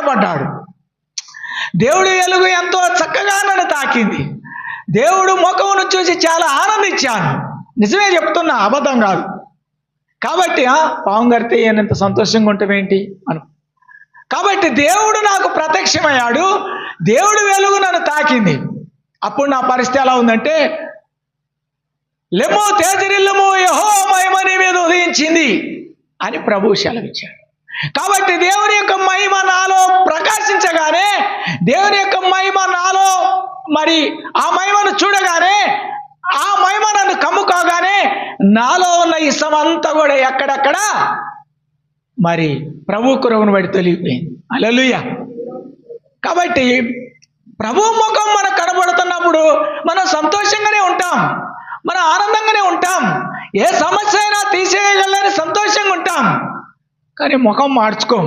కనబడ్డాడు. దేవుడి వెలుగు ఎంతో చక్కగా నన్ను తాకింది. దేవుడు ముఖమును చూసి చాలా ఆనందించాను. నిజమే చెప్తున్నా, అబద్ధం కాదు. కాబట్టి పాము గారితే ఎంత సంతోషంగా ఉంటామేంటి అను. కాబట్టి దేవుడు నాకు ప్రత్యక్షమయ్యాడు, దేవుడి వెలుగు నన్ను తాకింది. అప్పుడు నా పరిస్థితి ఎలా ఉందంటే, లెమ్ము తేజరిల్లము, యెహోవా మహిమ నీ మీద ఉదయించింది అని ప్రభువు సెలవిచ్చాడు. కాబట్టి దేవుని యొక్క మహిమ నాలో ప్రకాశించగానే, దేవుని యొక్క మహిమ నాలో మరి ఆ మహిమను చూడగానే, ఆ మహిమ నన్ను కమ్ముకోగానే నాలో ఉన్న ఇసమంతా కూడా ఎక్కడెక్కడ మరి ప్రభు కృపను బట్టి తొలగిపోయింది. హల్లెలూయా. కాబట్టి ప్రభు ముఖం మనకు కనబడుతున్నప్పుడు మనం సంతోషంగానే ఉంటాం, మనం ఆనందంగానే ఉంటాం, ఏ సమస్య అయినా తీసేయగలని సంతోషంగా ఉంటాం. కానీ ముఖం మార్చుకోం.